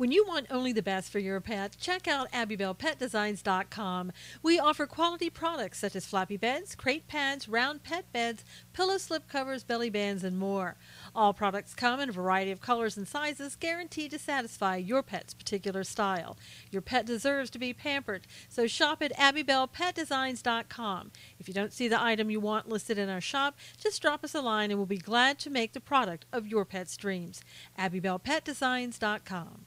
When you want only the best for your pet, check out AbbybellPetDesigns.com. We offer quality products such as floppy beds, crate pads, round pet beds, pillow slip covers, belly bands, and more. All products come in a variety of colors and sizes, guaranteed to satisfy your pet's particular style. Your pet deserves to be pampered, so shop at AbbybellPetDesigns.com. If you don't see the item you want listed in our shop, just drop us a line and we'll be glad to make the product of your pet's dreams. AbbybellPetDesigns.com.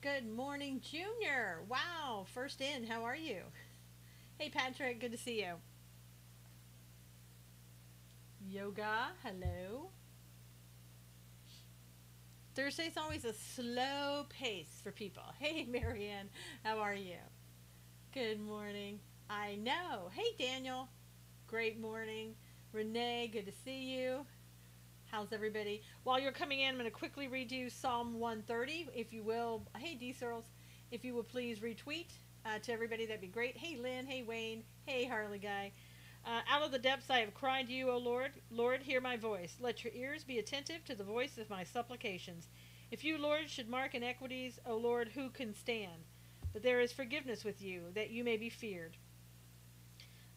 Good morning, Junior. Wow, first in. How are you? Hey, Patrick. Good to see you. Yoga. Hello. Thursday's always a slow pace for people. Hey, Marianne. How are you? Good morning. I know. Hey, Daniel. Great morning. Renee. Good to see you. How's everybody? While you're coming in, I'm going to quickly read you Psalm 130, if you will. Hey, D-Searles, if you will please retweet to everybody, that'd be great. Hey, Lynn. Hey, Wayne. Hey, Harley Guy. Out of the depths I have cried to you, O Lord. Lord, hear my voice. Let your ears be attentive to the voice of my supplications. If you, Lord, should mark iniquities, O Lord, who can stand? But there is forgiveness with you, that you may be feared.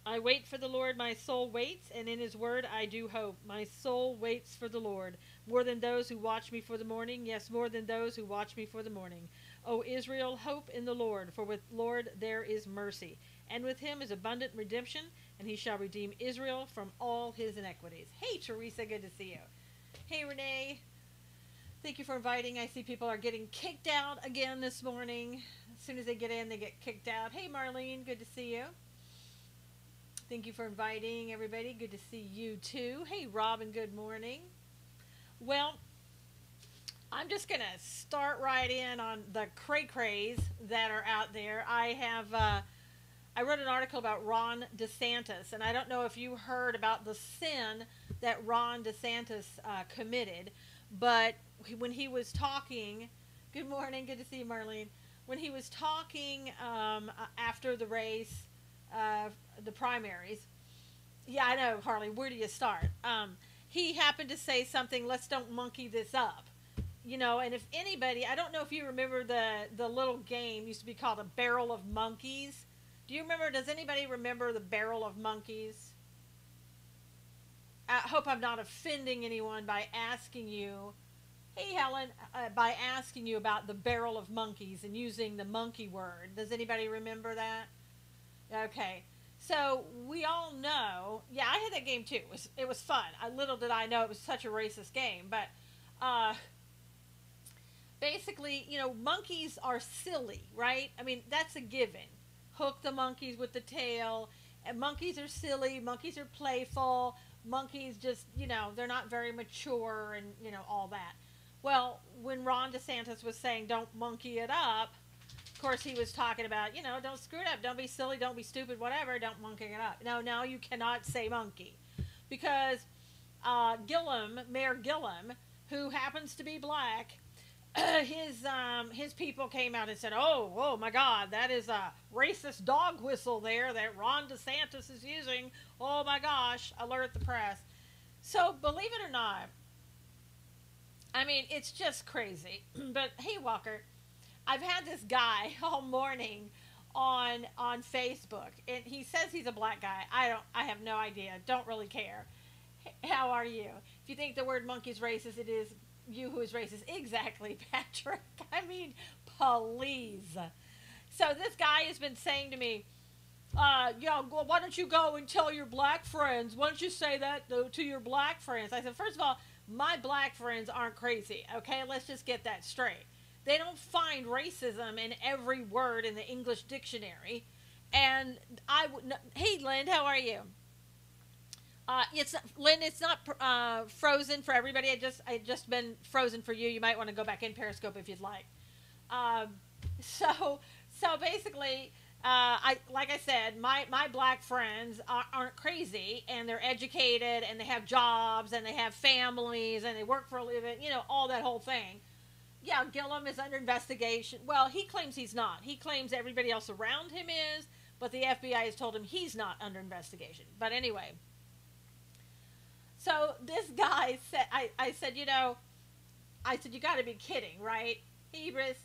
I wait for the Lord, my soul waits, and in his word I do hope. My soul waits for the Lord, more than those who watch me for the morning, yes, more than those who watch me for the morning. O Israel, hope in the Lord, for with Lord there is mercy, and with him is abundant redemption, and he shall redeem Israel from all his iniquities. Hey, Teresa, good to see you. Hey, Renee, thank you for inviting. I see people are getting kicked out again this morning. As soon as they get in, they get kicked out. Hey, Marlene, good to see you. Thank you for inviting everybody. Good to see you too. Hey, Robin, good morning. Well, I'm just going to start right in on the cray-crays that are out there. I wrote an article about Ron DeSantis, and I don't know if you heard about the sin that Ron DeSantis committed, but when he was talking, good morning, good to see you, Marlene. When he was talking after the race, the primaries. Yeah, I know, Harley. Where do you start? He happened to say something, let's don't monkey this up. You know, and if anybody, I don't know if you remember the little game used to be called a barrel of monkeys. Do you remember, does anybody remember the barrel of monkeys? I hope I'm not offending anyone by asking you, hey, Helen, by asking you about the barrel of monkeys and using the monkey word. Does anybody remember that? Okay, so we all know, yeah, I had that game too. It was fun. Little did I know it was such a racist game, but basically, you know, monkeys are silly, right? I mean, that's a given. Hook the monkeys with the tail, and monkeys are silly, monkeys are playful, monkeys just, you know, they're not very mature and, you know, all that. Well, when Ron DeSantis was saying don't monkey it up, of course, he was talking about, you know, don't screw it up. Don't be silly. Don't be stupid. Whatever. Don't monkey it up. No, now you cannot say monkey. Because Mayor Gillum, who happens to be black, his people came out and said, oh my God, that is a racist dog whistle there that Ron DeSantis is using. Oh my gosh, alert the press. So believe it or not, I mean, it's just crazy. But hey, Walker, I've had this guy all morning on Facebook, and he says he's a black guy. I have no idea. Don't really care. How are you? If you think the word monkey is racist, it is you who is racist. Exactly, Patrick. I mean, please. So this guy has been saying to me, yeah, why don't you go and tell your black friends? Why don't you say that to your black friends? I said, first of all, my black friends aren't crazy, okay? Let's just get that straight. They don't find racism in every word in the English dictionary. And hey, Lynn, how are you? Lynn, it's not frozen for everybody. I just been frozen for you. You might want to go back in Periscope if you'd like. So basically, Like I said, my black friends aren't crazy, and they're educated, and they have jobs, and they have families, and they work for a living. You know, all that whole thing. Yeah, Gillum is under investigation. Well, he claims he's not. He claims everybody else around him is, but the FBI has told him he's not under investigation. But anyway, so this guy said, I said, you know, I said, you got to be kidding, right, Hebrews?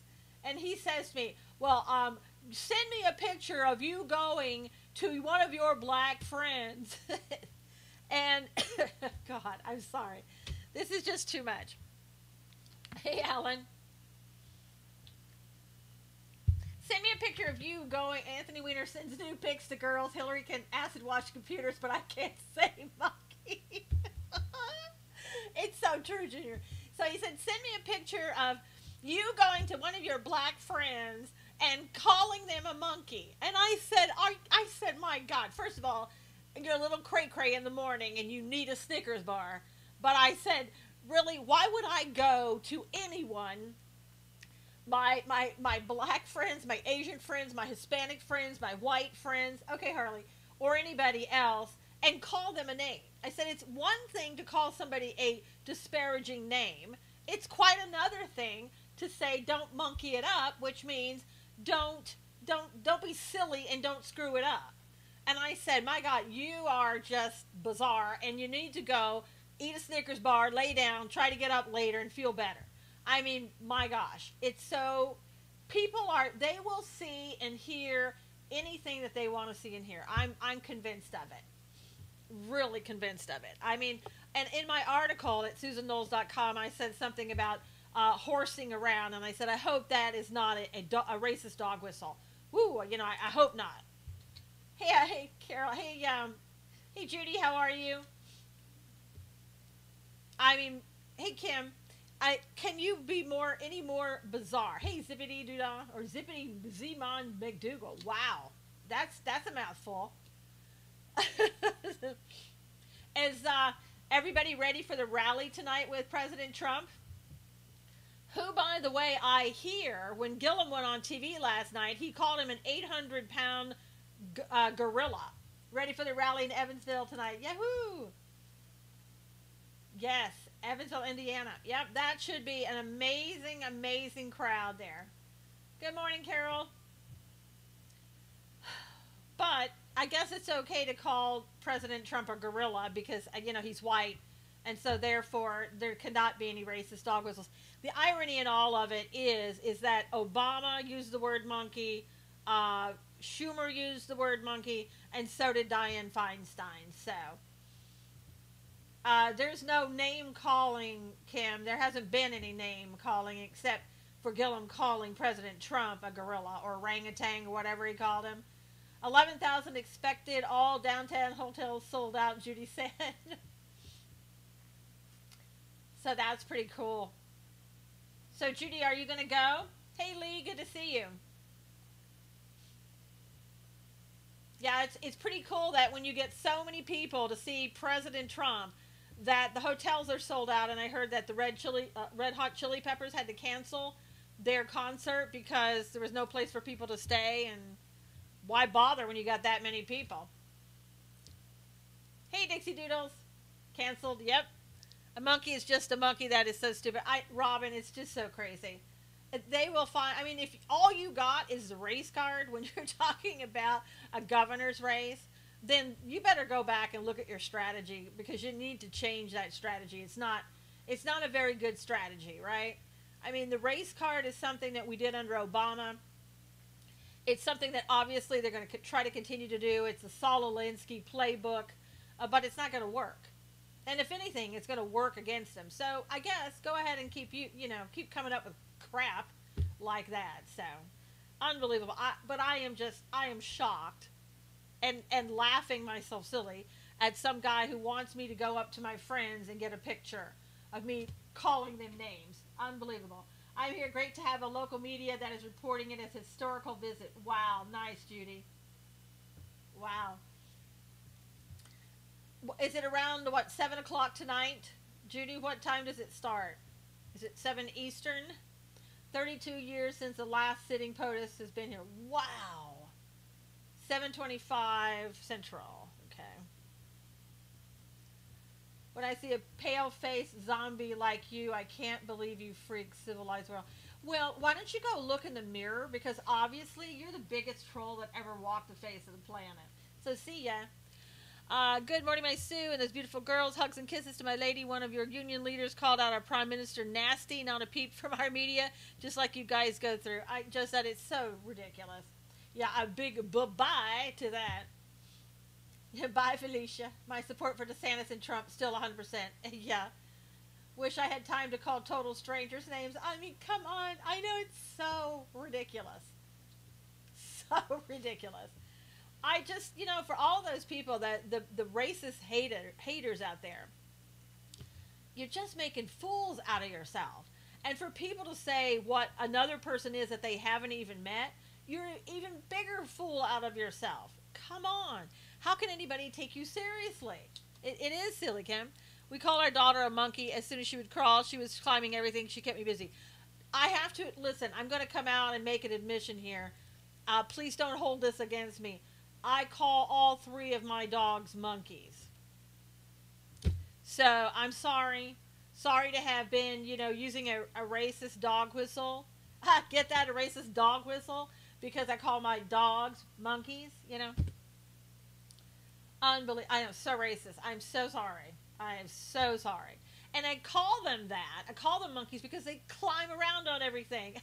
And he says to me, well, send me a picture of you going to one of your black friends. And, God, I'm sorry. This is just too much. Hey, Alan. Send me a picture of you going. Anthony Weiner sends new pics to girls. Hillary can acid wash computers, but I can't say monkey. It's so true, Junior. So he said, send me a picture of you going to one of your black friends and calling them a monkey. And I said, my God, first of all, you're a little cray-cray in the morning and you need a Snickers bar. But I said, really, why would I go to anyone, my black friends, my Asian friends, my Hispanic friends, my white friends, okay, Harley, or anybody else, and call them a name? I said, it's one thing to call somebody a disparaging name. It's quite another thing to say don't monkey it up, which means don't be silly and don't screw it up. And I said, my God, you are just bizarre, and you need to go eat a Snickers bar, lay down, try to get up later and feel better. I mean, my gosh, it's so, they will see and hear anything that they want to see and hear. I'm convinced of it. Really convinced of it. I mean, and in my article at SusanKnowles.com, I said something about horsing around, and I said, I hope that is not a racist dog whistle. Woo, you know, I hope not. Hey, Carol. Hey, Judy, how are you? I mean, hey, Kim, can you be any more bizarre? Hey, Zippity Doodah, or Zippity Zeman McDougal. Wow, that's a mouthful. Is everybody ready for the rally tonight with President Trump? Who, by the way, I hear when Gillum went on TV last night, he called him an 800-pound gorilla. Ready for the rally in Evansville tonight? Yahoo! Yes, Evansville, Indiana. Yep, that should be an amazing, amazing crowd there. Good morning, Carol. But I guess it's okay to call President Trump a gorilla because, you know, he's white, and so therefore there cannot be any racist dog whistles. The irony in all of it is that Obama used the word monkey, Schumer used the word monkey, and so did Dianne Feinstein. So there's no name calling, Kim. There hasn't been any name calling except for Gillum calling President Trump a gorilla or orangutan or whatever he called him. 11,000 expected, all downtown hotels sold out, Judy said. So that's pretty cool. So, Judy, are you going to go? Hey, Lee, good to see you. Yeah, it's pretty cool that when you get so many people to see President Trump, that the hotels are sold out. And I heard that the Red Hot Chili Peppers had to cancel their concert because there was no place for people to stay, and why bother when you got that many people? Hey, Dixie Doodles. Canceled. Yep. A monkey is just a monkey. That is so stupid. Robin, it's just so crazy. They will find, I mean, if all you got is the race card when you're talking about a governor's race, then you better go back and look at your strategy, because you need to change that strategy. It's not a very good strategy, right? I mean, the race card is something that we did under Obama. It's something that obviously they're going to try to continue to do. It's the Saul Alinsky playbook, but it's not going to work. And if anything, it's going to work against them. So I guess go ahead and keep coming up with crap like that. So unbelievable. But I am shocked and laughing myself silly at some guy who wants me to go up to my friends and get a picture of me calling them names. Unbelievable. I'm here. Great to have a local media that is reporting it as a historical visit. Wow. Nice, Judy. Wow. Is it around, 7 o'clock tonight? Judy, what time does it start? Is it 7 Eastern? 32 years since the last sitting POTUS has been here. Wow. 7:25 Central. Okay. When I see a pale-faced zombie like you, I can't believe you freak civilized world. Well, why don't you go look in the mirror? Because obviously you're the biggest troll that ever walked the face of the planet. So see ya. Good morning, my Sue, and those beautiful girls. Hugs and kisses to my lady. One of your union leaders called out our prime minister nasty, not a peep from our media, just like you guys go through. I just said it's so ridiculous. Yeah, a big bye to that. Bye, Felicia. My support for DeSantis and Trump still 100%. Yeah. Wish I had time to call total strangers names. I mean, come on. I know it's so ridiculous. So ridiculous. I just, for all those people that the racist haters out there, you're just making fools out of yourself. And for people to say what another person is that they haven't even met, you're an even bigger fool out of yourself. Come on. How can anybody take you seriously? It is silly, Kim. We call our daughter a monkey. As soon as she would crawl, she was climbing everything. She kept me busy. I have to, listen, I'm going to come out and make an admission here. Please don't hold this against me. I call all 3 of my dogs monkeys. So I'm sorry. Sorry to have been, using a racist dog whistle. Get that? A racist dog whistle? Because I call my dogs monkeys, Unbelievable. I am so racist. I'm so sorry. I am so sorry. And I call them that. I call them monkeys because they climb around on everything.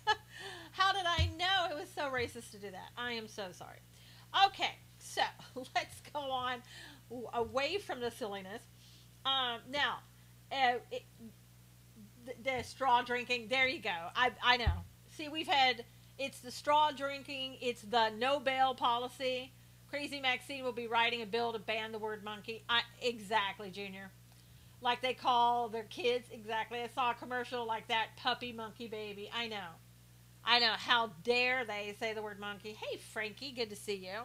How did I know it was so racist to do that? I am so sorry. Okay, so let's go on away from the silliness. Now, the straw drinking, there you go. I know. See, it's the straw drinking, it's the no bail policy. Crazy Maxine will be writing a bill to ban the word monkey. Exactly, Junior. Like they call their kids, exactly. I saw a commercial like that, puppy monkey baby. I know. How dare they say the word monkey. Hey, Frankie, good to see you.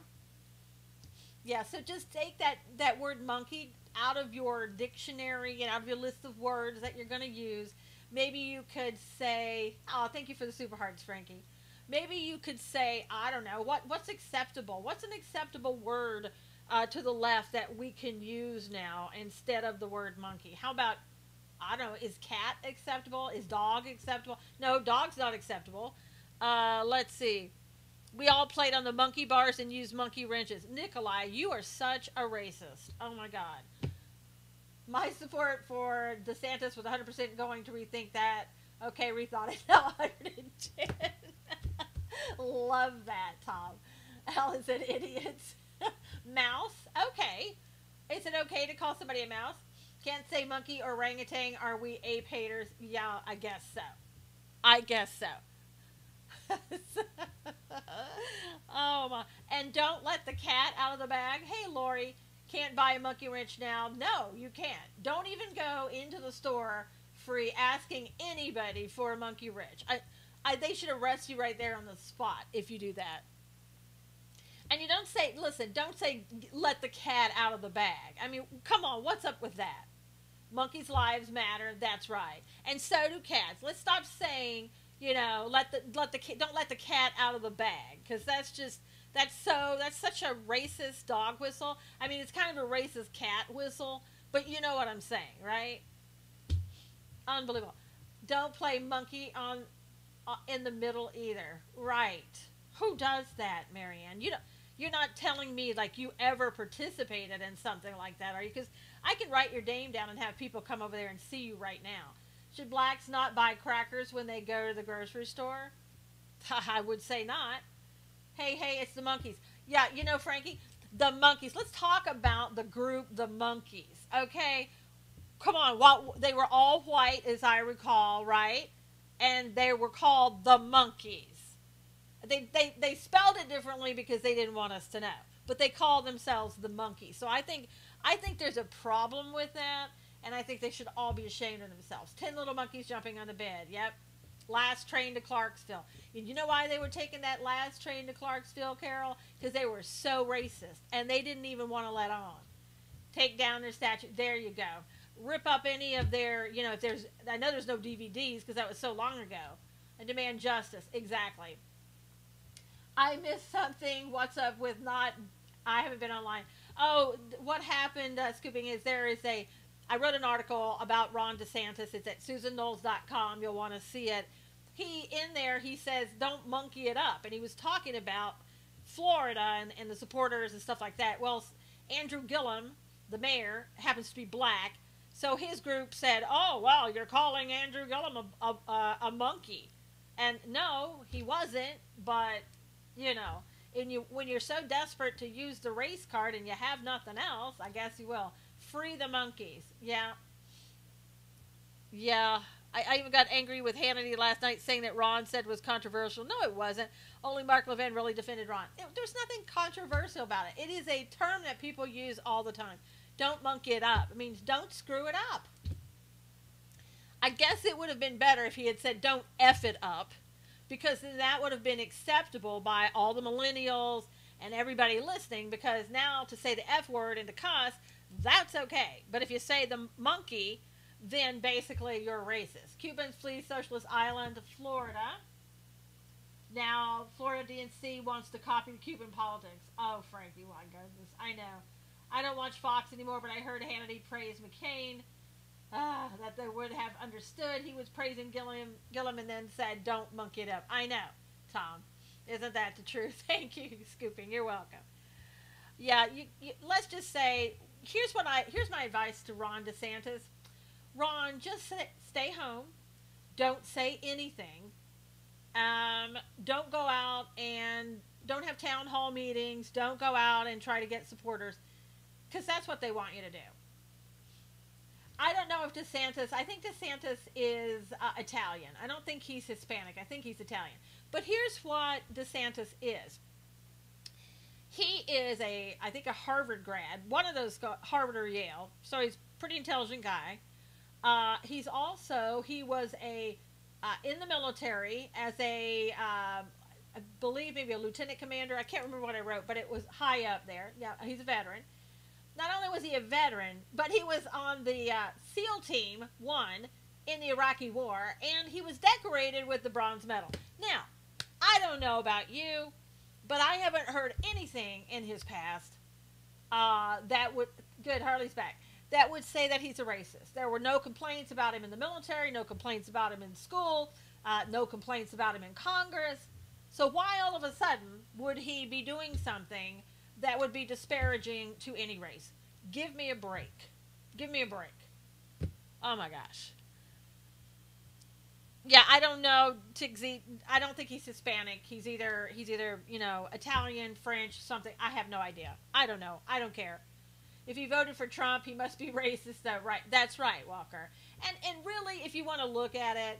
Yeah, so just take that word monkey out of your dictionary and out of your list of words that you're going to use. Maybe you could say, oh, thank you for the super hearts, Frankie. Maybe you could say, I don't know, what's acceptable? What's an acceptable word to the left that we can use now instead of the word monkey? How about, I don't know, is cat acceptable? Is dog acceptable? No, dog's not acceptable. Let's see. We all played on the monkey bars and used monkey wrenches. Nikolai, you are such a racist. Oh my God. My support for DeSantis was 100% going to rethink that. Okay, rethought it. 110. Love that, Tom. Al said idiots. Mouse. Okay. Is it okay to call somebody a mouse? Can't say monkey or orangutan. Are we ape haters? Yeah, I guess so. I guess so. Oh my. And don't let the cat out of the bag. Hey, Lori, can't buy a monkey wrench now. No, you can't. Don't even go into the store free asking anybody for a monkey wrench. They should arrest you right there on the spot if you do that. And you don't say, listen, don't say let the cat out of the bag. I mean, come on, what's up with that? Monkeys' lives matter, that's right. And so do cats. Let's stop saying, don't let the cat out of the bag, because that's such a racist dog whistle. I mean, it's kind of a racist cat whistle, but you know what I'm saying, right? Unbelievable. Don't play monkey in the middle either. Right. Who does that, Marianne? You're not telling me like you ever participated in something like that, are you? Because I can write your name down and have people come over there and see you right now. Should blacks not buy crackers when they go to the grocery store? I would say not. Hey, it's the monkeys. Yeah, Frankie, the monkeys. Let's talk about the group, the monkeys, okay? Come on, they were all white, as I recall, right? And they were called the monkeys. They spelled it differently because they didn't want us to know, but they call themselves the monkeys. So I think there's a problem with that, and I think they should all be ashamed of themselves. 10 little monkeys jumping on the bed. Yep. Last train to Clarksville. And you know why they were taking that last train to Clarksville, Carol? Because they were so racist, and they didn't even want to let on. Take down their statue. There you go. Rip up any of their, if there's, I know there's no DVDs because that was so long ago. And demand justice. Exactly. I missed something. What's up with not? I haven't been online. Oh, what happened, Scooping, is there is a. I wrote an article about Ron DeSantis. It's at SusanKnowles.com. You'll want to see it. In there, he says, don't monkey it up. And he was talking about Florida and the supporters and stuff like that. Well, Andrew Gillum, the mayor, happens to be black. So his group said, oh, well, you're calling Andrew Gillum a monkey. And no, he wasn't. But, when you're so desperate to use the race card and you have nothing else, I guess you will. Free the monkeys. Yeah. Yeah. I even got angry with Hannity last night saying that Ron said was controversial. No, it wasn't. Only Mark Levin really defended Ron. There's nothing controversial about it. It is a term that people use all the time. Don't monkey it up. It means don't screw it up. I guess it would have been better if he had said don't F it up, because then that would have been acceptable by all the millennials and everybody listening, because now to say the F word and to cuss, that's okay. But if you say the monkey, then basically you're a racist. Cubans flee socialist island to Florida. Now, Florida DNC wants to copy Cuban politics. Oh, Frankie, my goodness. I know. I don't watch Fox anymore, but I heard Hannity praise McCain. That they would have understood. He was praising Gillum and then said, don't monkey it up. I know, Tom. Isn't that the truth? Thank you, Scooping. You're welcome. Yeah, let's just say, here's my advice to Ron DeSantis. Ron, just stay home. Don't say anything. Don't go out and don't have town hall meetings. Don't go out and try to get supporters, because that's what they want you to do. I don't know if DeSantis, I think DeSantis is Italian. I don't think he's Hispanic. I think he's Italian. But here's what DeSantis is. He is I think a Harvard grad, one of those, Harvard or Yale. So he's a pretty intelligent guy. He was in the military as I believe maybe a lieutenant commander. I can't remember what I wrote, but it was high up there. Yeah, he's a veteran. Not only was he a veteran, but he was on the SEAL Team 1 in the Iraqi War, and he was decorated with the Bronze Medal. Now, I don't know about you, but I haven't heard anything in his past Harley's back, that would say that he's a racist. There were no complaints about him in the military, no complaints about him in school, no complaints about him in Congress. So why all of a sudden would he be doing something that would be disparaging to any race? Give me a break. Give me a break. Oh my gosh. Yeah, I don't know. I don't think he's Hispanic. He's either Italian, French, something. I have no idea. I don't know. I don't care. If he voted for Trump, he must be racist. Right? That's right, Walker. And really, if you want to look at it,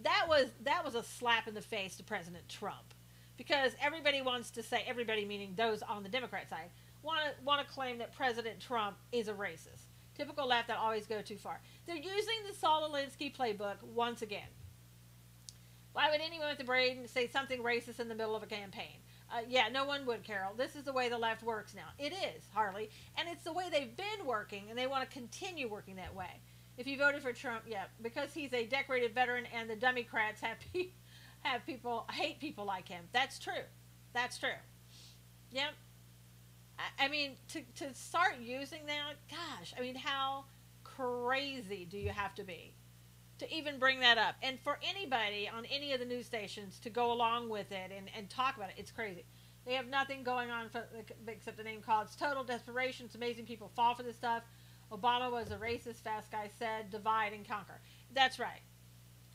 that was a slap in the face to President Trump. Because everybody wants to say, everybody meaning those on the Democrat side, want to claim that President Trump is a racist. Typical left that always go too far. They're using the Saul Alinsky playbook once again. Why would anyone with a brain say something racist in the middle of a campaign? Yeah, no one would, Carol. This is the way the left works now. It is, Harley. And it's the way they've been working, and they want to continue working that way. If you voted for Trump, yeah, because he's a decorated veteran and the Democrats have people hate people like him. That's true. That's true. Yep. I mean, to start using that, gosh, I mean, how crazy do you have to be to even bring that up? And for anybody on any of the news stations to go along with it and talk about it, it's crazy. They have nothing going on except the name call. It's total desperation. It's amazing people fall for this stuff. Obama was a racist, fast guy said, divide and conquer. That's right.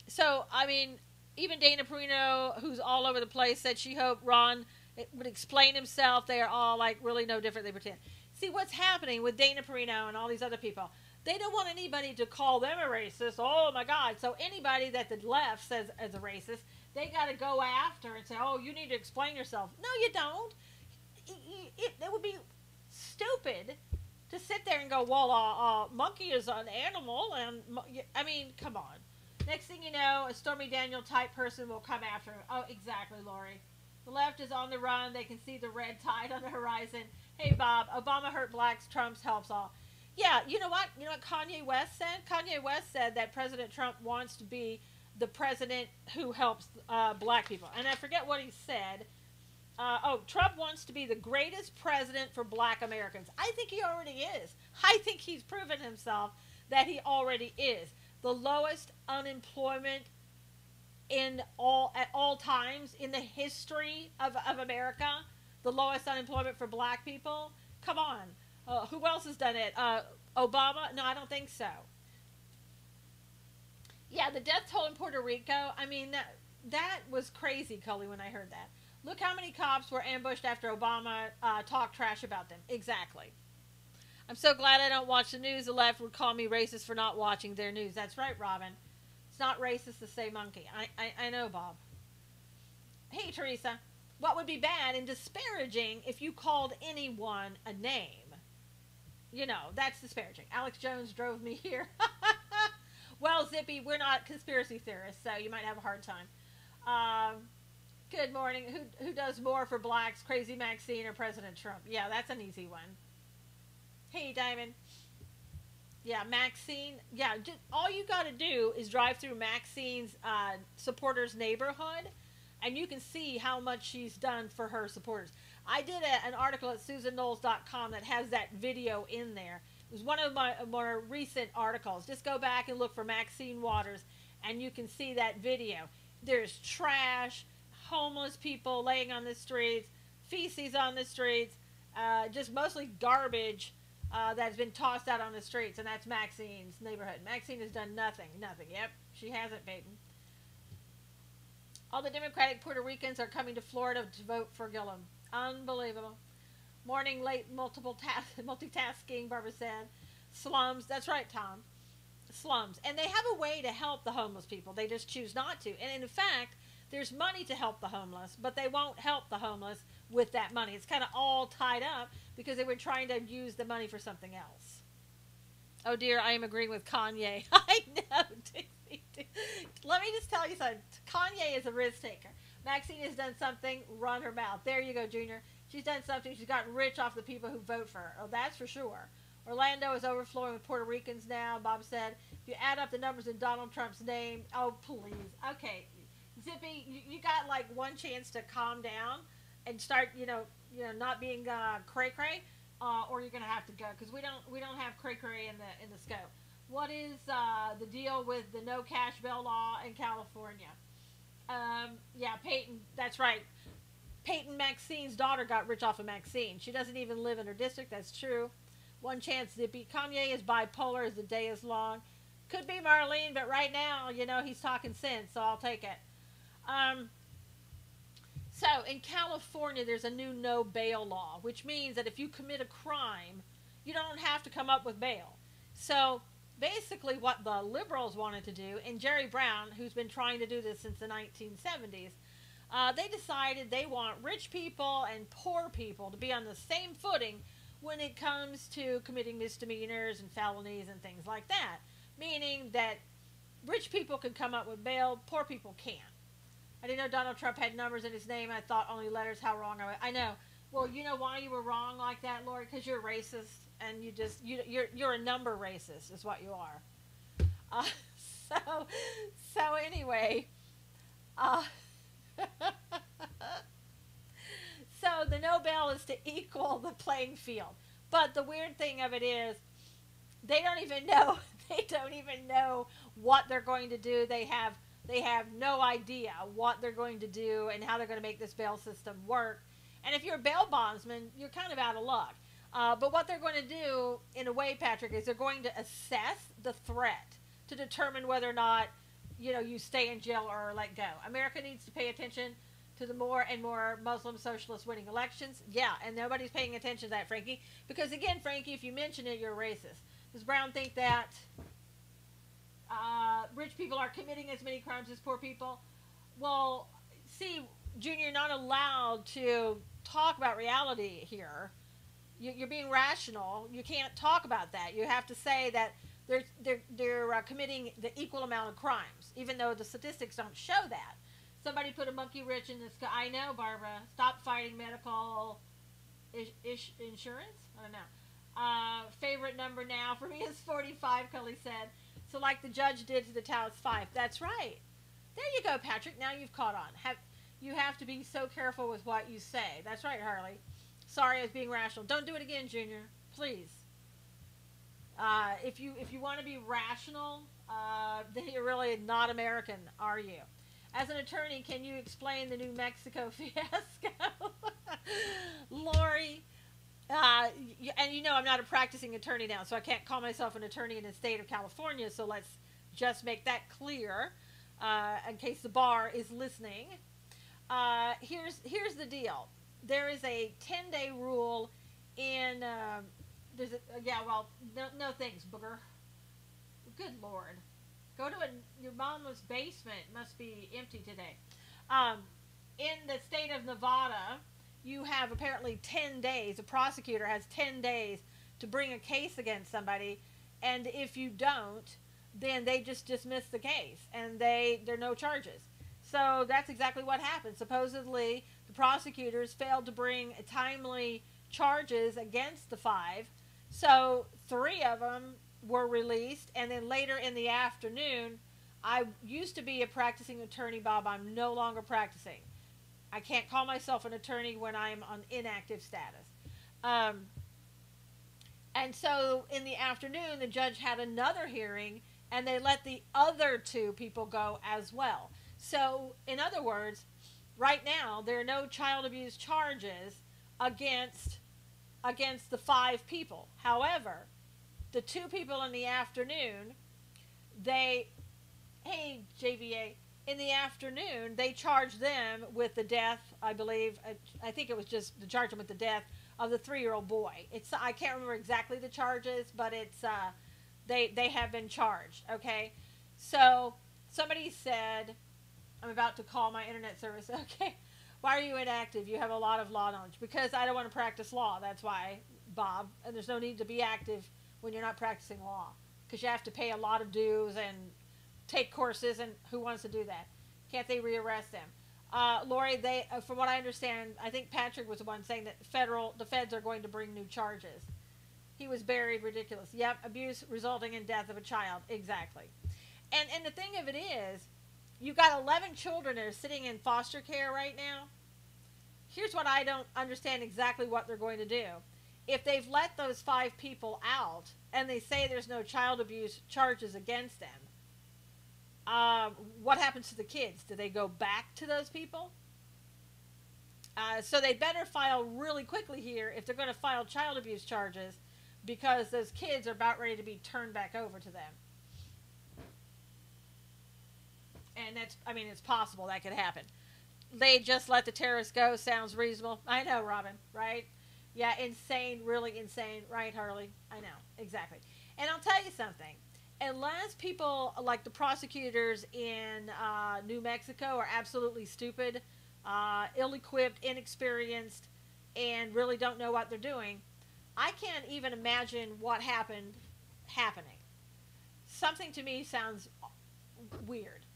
So, I mean, even Dana Perino, who's all over the place, said she hoped Ron would explain himself. They are all like really no different. They pretend. See, what's happening with Dana Perino and all these other people, they don't want anybody to call them a racist. Oh, my God. So anybody that the left says as a racist, they got to go after and say, oh, you need to explain yourself. No, you don't. It would be stupid to sit there and go, well, monkey is an animal. And I mean, come on. Next thing you know, a Stormy Daniel type person will come after him. Oh, exactly, Lori. The left is on the run. They can see the red tide on the horizon. Hey, Bob, Obama hurt blacks. Trump helps all. Yeah, you know what? You know what Kanye West said? Kanye West said that President Trump wants to be the president who helps black people. And I forget what he said. Trump wants to be the greatest president for black Americans. I think he already is. I think he's proven himself that he already is. The lowest unemployment at all times in the history of America. The lowest unemployment for black people. Come on. Who else has done it? Obama? No, I don't think so. Yeah, the death toll in Puerto Rico. I mean, that was crazy, Cully, when I heard that. Look how many cops were ambushed after Obama talked trash about them. Exactly. I'm so glad I don't watch the news. The left would call me racist for not watching their news. That's right, Robin. It's not racist to say monkey. I know, Bob. Hey, Teresa. What would be bad and disparaging if you called anyone a name? You know, that's disparaging. Alex Jones drove me here. Well, Zippy, we're not conspiracy theorists, so you might have a hard time. Good morning. Who does more for blacks, Crazy Maxine or President Trump? Yeah, that's an easy one. Hey, Diamond. Yeah, Maxine. Yeah, all you got to do is drive through Maxine's supporters' neighborhood, and you can see how much she's done for her supporters. I did an article at SusanKnowles.com that has that video in there. It was one of my more recent articles. Just go back and look for Maxine Waters, and you can see that video. There's trash, homeless people laying on the streets, feces on the streets, just mostly garbage that's been tossed out on the streets, and that's Maxine's neighborhood. Maxine has done nothing. Nothing. Yep, she hasn't, Peyton. All the Democratic Puerto Ricans are coming to Florida to vote for Gillum. Unbelievable. Morning, late, multitasking, Barbara said. Slums. That's right, Tom. Slums. And they have a way to help the homeless people. They just choose not to. And in fact, there's money to help the homeless, but they won't help the homeless with that money. It's kind of all tied up because they were trying to use the money for something else. Oh dear, I am agreeing with Kanye. I know, Dixie. Let me just tell you something. Kanye is a risk taker. Maxine has done something, run her mouth. There you go, Junior. She's done something. She's gotten rich off the people who vote for her. Oh, that's for sure. Orlando is overflowing with Puerto Ricans now, Bob said. If you add up the numbers in Donald Trump's name, oh, please. Okay, Zippy, you got like one chance to calm down and start, not being cray-cray, or you're gonna have to go because we don't have cray-cray in the scope. What is the deal with the no cash bail law in California? Yeah, Peyton. That's right. Peyton Maxine's daughter got rich off of Maxine. She doesn't even live in her district. That's true. One chance, Zippy. Kanye is bipolar as the day is long. Could be Marlene, but right now, he's talking sense, so I'll take it. So in California, there's a new no bail law, which means that if you commit a crime, you don't have to come up with bail. So basically what the liberals wanted to do, and Jerry Brown, who's been trying to do this since the 1970s, they decided they want rich people and poor people to be on the same footing when it comes to committing misdemeanors and felonies and things like that. Meaning that rich people can come up with bail, poor people can't. I didn't know Donald Trump had numbers in his name. I thought only letters. How wrong I was. I know. Well, you know why you were wrong like that, Lori? Because you're racist, and you're a number racist, is what you are. So anyway, so the no bail is to equal the playing field. But the weird thing of it is, they don't even know. They don't even know what they're going to do. They have no idea what they're going to do and how they're going to make this bail system work. And if you're a bail bondsman, you're kind of out of luck. But what they're going to do, in a way, Patrick, is they're going to assess the threat to determine whether or not, you stay in jail or are let go. America needs to pay attention to the more and more Muslim socialists winning elections. Yeah, and nobody's paying attention to that, Frankie. Because, again, Frankie, if you mention it, you're racist. Does Brown think that rich people are committing as many crimes as poor people? Well, see, Junior, you're not allowed to talk about reality here. You're being rational. You can't talk about that. You have to say that they're committing the equal amount of crimes, even though the statistics don't show that. Somebody put a monkey rich in this. I know, Barbara. Stop fighting medical insurance. I don't know. Favorite number now for me is 45, Cully said. So like the judge did to the Taos 5. That's right. There you go, Patrick. Now you've caught on. You have to be so careful with what you say. That's right, Harley. Sorry, I was being rational. Don't do it again, Junior. Please. If you want to be rational, then you're really not American, are you? As an attorney, can you explain the New Mexico fiasco? Lori, and you know I'm not a practicing attorney now, so I can't call myself an attorney in the state of California, so let's just make that clear in case the bar is listening. Here's the deal. There is a 10-day rule in no thanks, booger. Good Lord, go to your mom's basement. It must be empty today. In the state of Nevada, you have apparently 10 days. A prosecutor has 10 days to bring a case against somebody, and if you don't, then they just dismiss the case, and there are no charges. So that's exactly what happened. Supposedly, the prosecutors failed to bring timely charges against the 5, so 3 of them were released, and then later in the afternoon, I used to be a practicing attorney, Bob. I'm no longer practicing. I can't call myself an attorney when I'm on inactive status. And so in the afternoon, the judge had another hearing, and they let the other 2 people go as well. So, in other words, right now, there are no child abuse charges against the 5 people. However, the 2 people in the afternoon, hey, JVA, in the afternoon, they charged them with the death, I believe, I think it was just to charge them with the death of the 3-year-old boy. I can't remember exactly the charges, but they have been charged, okay? So, somebody said, I'm about to call my internet service, okay, why are you inactive? You have a lot of law knowledge. Because I don't want to practice law, that's why, Bob, and there's no need to be active when you're not practicing law, because you have to pay a lot of dues and take courses, and who wants to do that? Can't they rearrest them? Lori, from what I understand, I think Patrick was the one saying that the feds are going to bring new charges. He was buried, ridiculous. Yep, abuse resulting in death of a child, exactly. And the thing of it is, you've got 11 children that are sitting in foster care right now. Here's what I don't understand exactly what they're going to do. If they've let those 5 people out and they say there's no child abuse charges against them, what happens to the kids? Do they go back to those people? So they better file really quickly here if they're going to file child abuse charges, because those kids are about ready to be turned back over to them. And it's possible that could happen. They just let the terrorists go. Sounds reasonable. I know, Robin, right? Yeah, insane, really insane. Right, Harley? I know, exactly. And I'll tell you something. Unless people like the prosecutors in New Mexico are absolutely stupid, ill-equipped, inexperienced, and really don't know what they're doing, I can't even imagine what happening. Something to me sounds weird.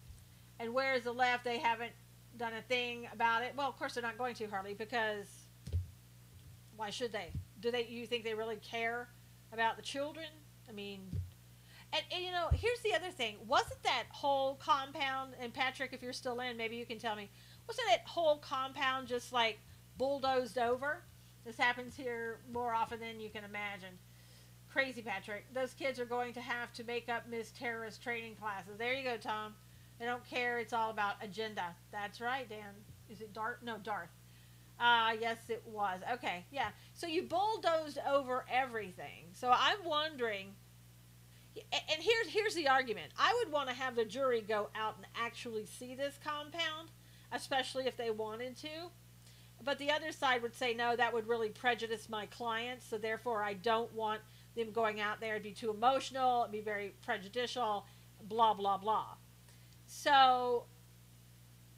And whereas the left, they haven't done a thing about it. Well, of course they're not going to, Harley, because why should they? You think they really care about the children? I mean, and you know, here's the other thing. Wasn't that whole compound, and Patrick, if you're still in, maybe you can tell me, wasn't that whole compound just like bulldozed over? This happens here more often than you can imagine. Crazy, Patrick. Those kids are going to have to make up Miss Terrorist training classes. There you go, Tom. They don't care. It's all about agenda. That's right, Dan. Is it Darth? No, Darth. Yes, it was. Okay, yeah. So you bulldozed over everything. So I'm wondering, and here's the argument. I would want to have the jury go out and actually see this compound, especially if they wanted to. But the other side would say, no, that would really prejudice my clients, so therefore I don't want them going out there. It'd be too emotional. It'd be very prejudicial, blah, blah, blah. So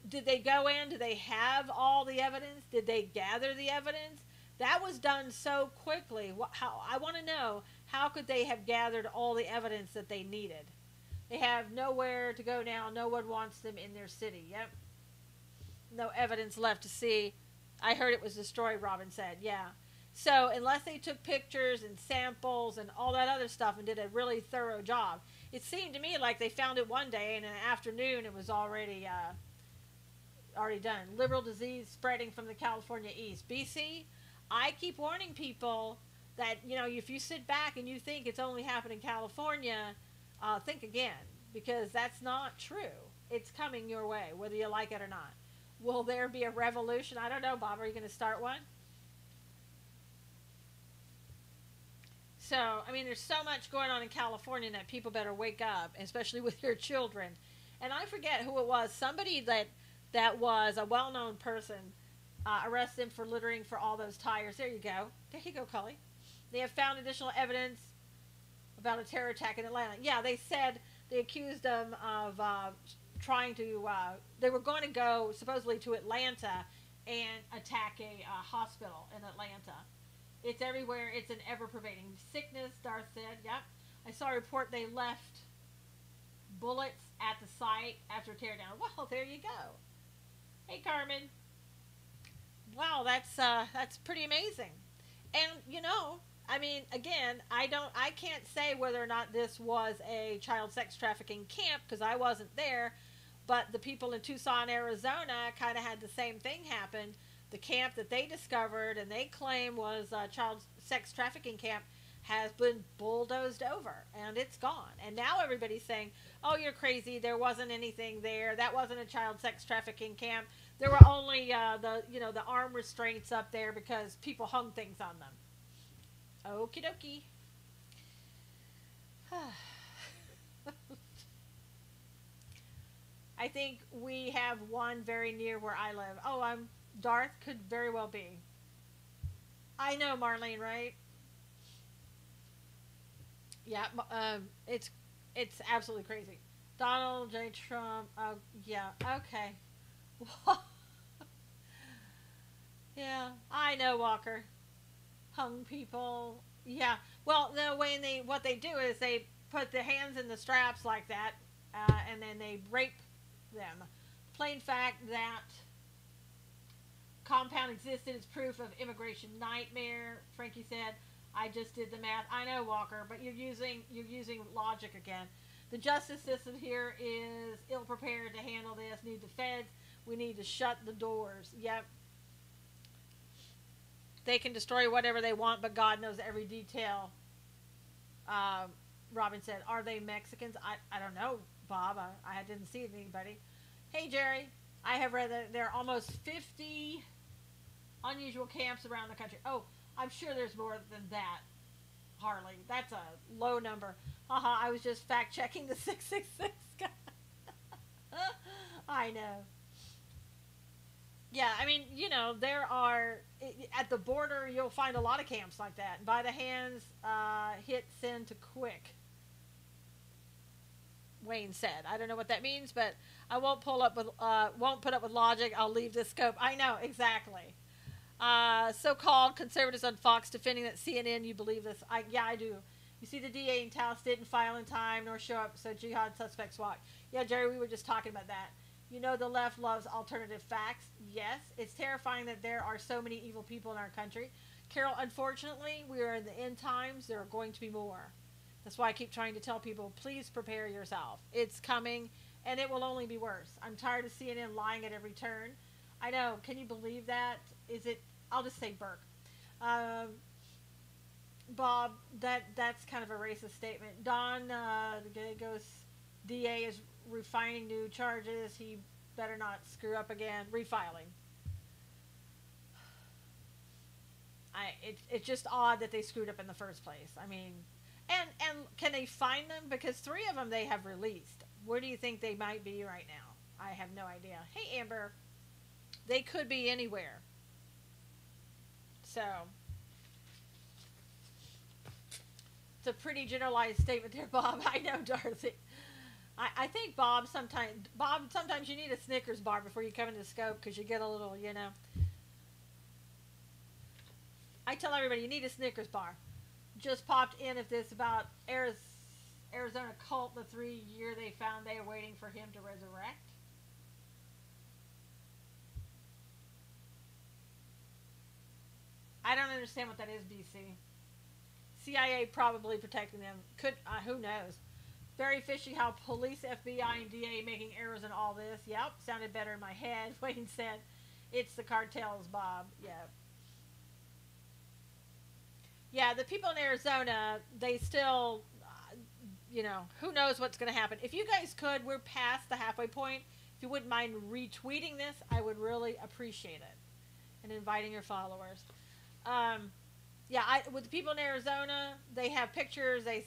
did they go in? Do they have all the evidence? Did they gather the evidence? That was done so quickly. I want to know, how could they have gathered all the evidence that they needed? They have nowhere to go now. No one wants them in their city. Yep. No evidence left to see. I heard it was destroyed, Robin said. Yeah. So unless they took pictures and samples and all that other stuff and did a really thorough job, it seemed to me like they found it one day and in the afternoon it was already already done. Liberal disease spreading from the California east. BC, I keep warning people that, if you sit back and you think it's only happening in California, think again, because that's not true. It's coming your way, whether you like it or not. Will there be a revolution? I don't know, Bob. Are you going to start one? So, I mean, there's so much going on in California that people better wake up, especially with your children. And I forget who it was. Somebody that was a well-known person arrested him for littering for all those tires. There you go. There you go, Cully. They have found additional evidence about a terror attack in Atlanta. Yeah, they said they accused them of trying to. They were going to go supposedly to Atlanta and attack a hospital in Atlanta. It's everywhere. It's an ever-pervading sickness, Darth said. Yep. I saw a report they left bullets at the site after teardown. Well, there you go. Hey, Carmen. Wow, that's pretty amazing. And, I mean, again, I can't say whether or not this was a child sex trafficking camp because I wasn't there, but the people in Tucson, Arizona kind of had the same thing happen. The camp that they discovered and they claim was a child sex trafficking camp has been bulldozed over and it's gone. And now everybody's saying, oh, you're crazy. There wasn't anything there. That wasn't a child sex trafficking camp. There were only the arm restraints up there because people hung things on them. Okie dokie. I think we have one very near where I live. Oh, Darth could very well be. I know, Marlene, right? Yeah, it's absolutely crazy. Donald J. Trump. Yeah, okay. Yeah, I know, Walker. Hung people. Yeah. Well, the way what they do is they put their hands in the straps like that, and then they rape them. Plain fact that compound existed is proof of immigration nightmare. Frankie said, I just did the math. I know, Walker, but you're using logic again. The justice system here is ill prepared to handle this. Need the feds. We need to shut the doors. Yep. They can destroy whatever they want, but God knows every detail. Robin said, are they Mexicans? I don't know, Bob. I didn't see anybody. Hey, Jerry. I have read that there are almost 50 unusual camps around the country. Oh, I'm sure there's more than that, Harley. That's a low number. Haha, I was just fact-checking the 666 guy. I know. Yeah, I mean, there are, at the border, you'll find a lot of camps like that. By the hands, hit send to quick. Wayne said. I don't know what that means, but I won't put up with logic. I'll leave this scope. I know, exactly. So-called conservatives on Fox defending that CNN, you believe this. Yeah, I do. You see, the DA in Taos didn't file in time nor show up, so jihad suspects walk. Yeah, Jerry, we were just talking about that. The left loves alternative facts. Yes, it's terrifying that there are so many evil people in our country. Carol, unfortunately, we are in the end times. There are going to be more. That's why I keep trying to tell people, please prepare yourself. It's coming, and it will only be worse. I'm tired of CNN lying at every turn. I know. Can you believe that? I'll just say Burke. Bob, that's kind of a racist statement. Don, the goes, DA is refining new charges. He better not screw up again. Refiling. It's just odd that they screwed up in the first place. I mean, and can they find them? Because 3 of them they have released. Where do you think they might be right now? I have no idea. Hey, Amber. They could be anywhere. So, it's a pretty generalized statement there, Bob. I know, Dorothy. I think, Bob, sometimes you need a Snickers bar before you come into the scope because you get a little, I tell everybody, you need a Snickers bar. Just popped in if this about Arizona cult, the 3-year they found they are waiting for him to resurrect. I don't understand what that is, BC. CIA probably protecting them. Who knows? Very fishy how police, FBI, and DA making errors in all this. Yep, sounded better in my head. Wayne said, it's the cartels, Bob. Yep. Yeah, the people in Arizona, they still, who knows what's going to happen. If you guys could, we're past the halfway point. If you wouldn't mind retweeting this, I would really appreciate it. And inviting your followers. With the people in Arizona, they have pictures. They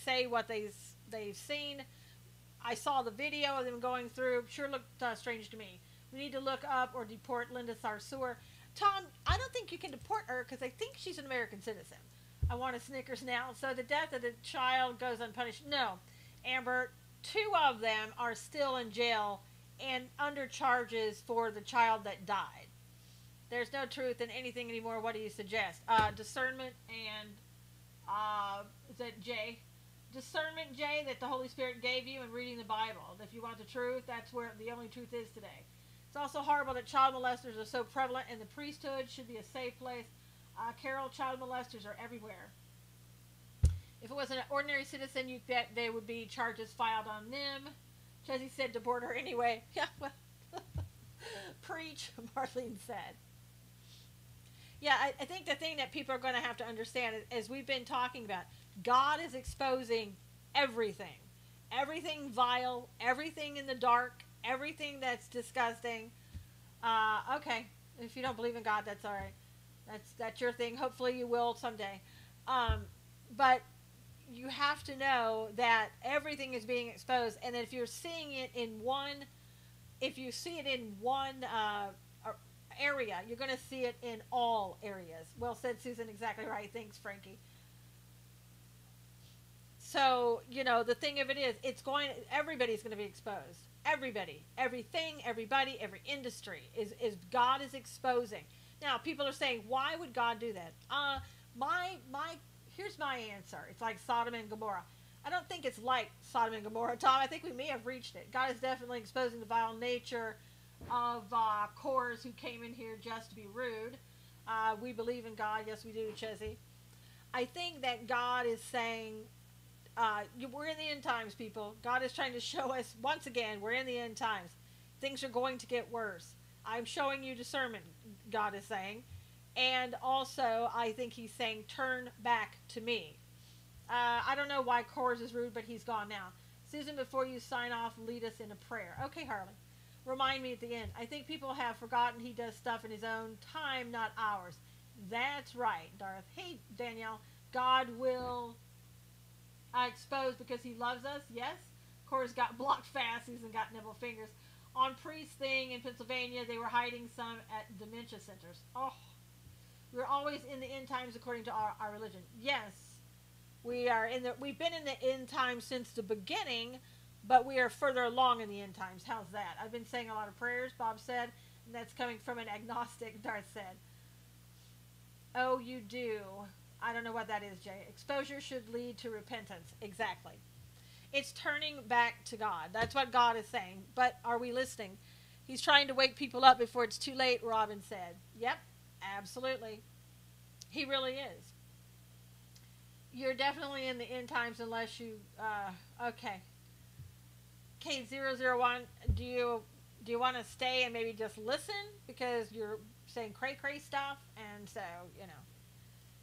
say what they've seen. I saw the video of them going through. Sure looked strange to me. We need to look up or deport Linda Sarsour. Tom, I don't think you can deport her because I think she's an American citizen. I want a Snickers now. So the death of the child goes unpunished. No, Amber, 2 of them are still in jail and under charges for the child that died. There's no truth in anything anymore. What do you suggest? Discernment and, is that J? Discernment, J, that the Holy Spirit gave you and reading the Bible. If you want the truth, that's where the only truth is today. It's also horrible that child molesters are so prevalent, and the priesthood should be a safe place. Carol, child molesters are everywhere. If it was an ordinary citizen, you'd bet there would be charges filed on them. Chessie said deport her anyway. Yeah, well, preach, Marlene said. Yeah, I think the thing that people are going to have to understand, as we've been talking about, God is exposing everything. Everything vile, everything in the dark, everything that's disgusting. Okay, if you don't believe in God, that's all right. That's your thing. Hopefully you will someday. But you have to know that everything is being exposed, and that if you're seeing it in one, area, you're going to see it in all areas. Well said, Susan. Exactly right. Thanks, Frankie. So, the thing of it is, everybody's going to be exposed. Everybody, everything, everybody, every industry is God is exposing. Now, people are saying, why would God do that? Here's my answer. It's like Sodom and Gomorrah. I don't think it's like Sodom and Gomorrah, Tom. I think we may have reached it. God is definitely exposing the vile nature of Cores who came in here just to be rude. We believe in God. Yes, we do, Chessie. I think that God is saying, we're in the end times, people. God is trying to show us, once again, we're in the end times. Things are going to get worse. I'm showing you discernment, God is saying. And also, I think he's saying, turn back to me. I don't know why Cores is rude, but he's gone now. Susan, before you sign off, lead us in a prayer. Okay, Harley. Remind me at the end. I think people have forgotten he does stuff in his own time, not ours. That's right, Darth. Hey, Danielle. God will expose because he loves us. Yes. Cores got blocked fast. Susan got nibble fingers. On Priest thing in Pennsylvania, they were hiding some at dementia centers. Oh, we're always in the end times according to our religion. Yes, we've been in the end times since the beginning, but we are further along in the end times. How's that? I've been saying a lot of prayers, Bob said, and that's coming from an agnostic, Darth said. Oh, you do. I don't know what that is, Jay. Exposure should lead to repentance. Exactly. It's turning back to God. That's what God is saying. But are we listening? He's trying to wake people up before it's too late, Robin said. Yep, absolutely. He really is. You're definitely in the end times unless you... okay. K001, do you want to stay and maybe just listen? Because you're saying cray-cray stuff. And so,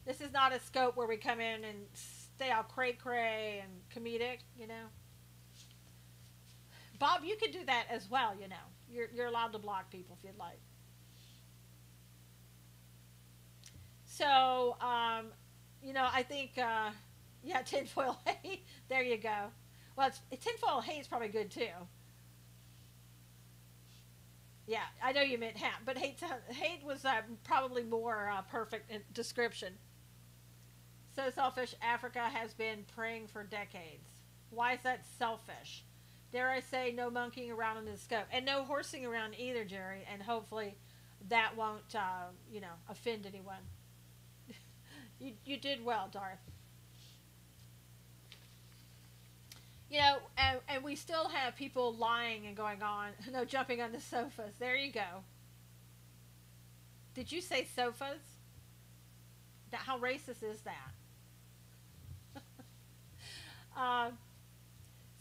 this is not a scope where we come in and stay all cray-cray and comedic, Bob, you could do that as well, You're allowed to block people if you'd like. So, I think, tinfoil hay. There you go. Well, tinfoil hay is probably good too. Yeah, I know you meant hat, but hate was probably more perfect description. So selfish. Africa has been praying for decades. Why is that selfish? Dare I say, no monkeying around in the scope. And no horsing around either, Jerry. And hopefully that won't, offend anyone. You did well, Darth. And we still have people lying and going on. No, jumping on the sofas. There you go. Did you say sofas? How racist is that?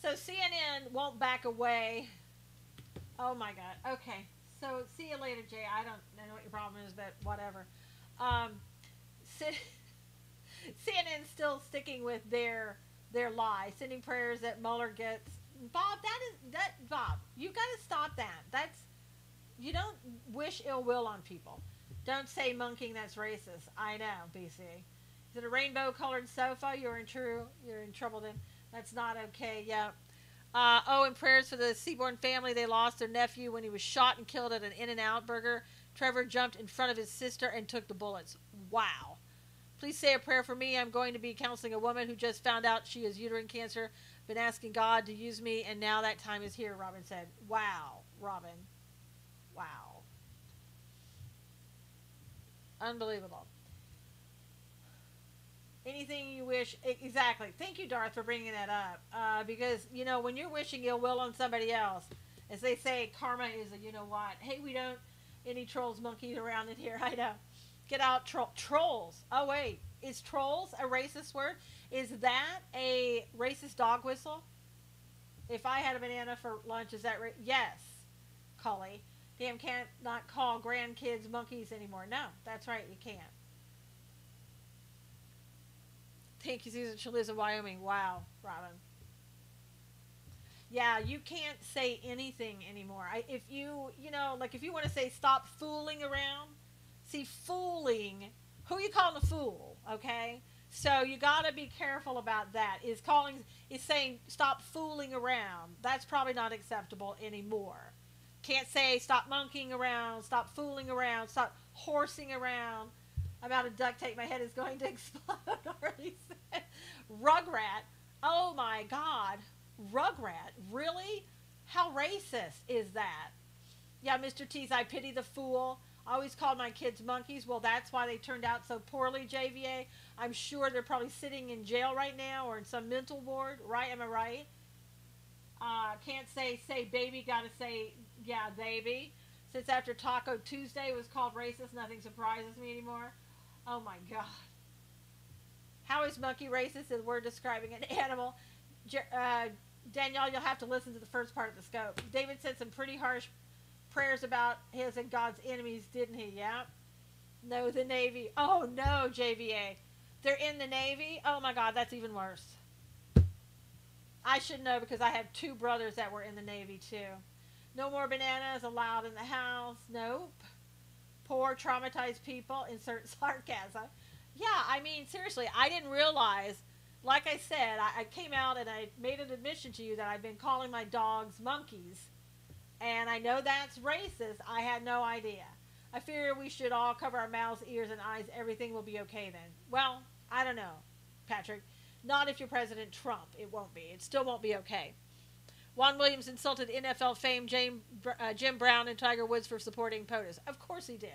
So CNN won't back away. Oh my God. Okay. So see you later, Jay. I don't know what your problem is, but whatever. Um, CNN's still sticking with their lie, sending prayers that Mueller gets. Bob, Bob. You got to stop that. You don't wish ill will on people. Don't say monkeying. That's racist. I know, BC. Is it a rainbow-colored sofa? You're in trouble then. That's not okay. Yeah. And prayers for the Seaborn family. They lost their nephew when he was shot and killed at an In-N-Out burger. Trevor jumped in front of his sister and took the bullets. Wow. Please say a prayer for me. I'm going to be counseling a woman who just found out she has uterine cancer. Been asking God to use me, and now that time is here, Robin said. Wow, Robin. Wow. Unbelievable. Anything you wish. Exactly. Thank you, Darth, for bringing that up. Because, when you're wishing ill will on somebody else, as they say, karma is a you-know-what. Hey, we don't any trolls monkeying around in here. I know. Get out, trolls. Oh, wait. Is trolls a racist word? Is that a racist dog whistle? If I had a banana for lunch, is that right? Yes, Cully. Damn, can't not call grandkids monkeys anymore. No, that's right. You can't. Thank you, Susan. She lives in Wyoming. Wow, Robin. Yeah, you can't say anything anymore. If you want to say stop fooling around, see, fooling, who are you calling a fool, okay? So you got to be careful about that. Is saying stop fooling around. That's probably not acceptable anymore. Can't say stop monkeying around, stop fooling around, stop horsing around. I'm out of duct tape. My head is going to explode. Already said. Rugrat. Oh my God. Rugrat. Really? How racist is that? Yeah, Mr. T's, I pity the fool. I always called my kids monkeys. Well, that's why they turned out so poorly, JVA. I'm sure they're probably sitting in jail right now or in some mental ward. Right? Am I right? Can't say baby. Got to say, yeah, baby. Since after Taco Tuesday was called racist, nothing surprises me anymore. Oh my God. How is monkey racist as we're describing an animal? Danielle, you'll have to listen to the first part of the scope. David said some pretty harsh prayers about his and God's enemies, didn't he? Yeah. No, the Navy. Oh no, JVA. They're in the Navy? Oh my God, that's even worse. I should know because I have 2 brothers that were in the Navy too. No more bananas allowed in the house. Nope. Poor traumatized people. Insert sarcasm. Yeah, I mean, seriously, I didn't realize, like I said, I came out and I made an admission to you that I've been calling my dogs monkeys. And I know that's racist. I had no idea. I fear we should all cover our mouths, ears, and eyes. Everything will be okay then. Well, I don't know, Patrick. Not if you're President Trump. It won't be. It still won't be okay. Juan Williams insulted NFL fame Jim Brown and Tiger Woods for supporting POTUS. Of course he did.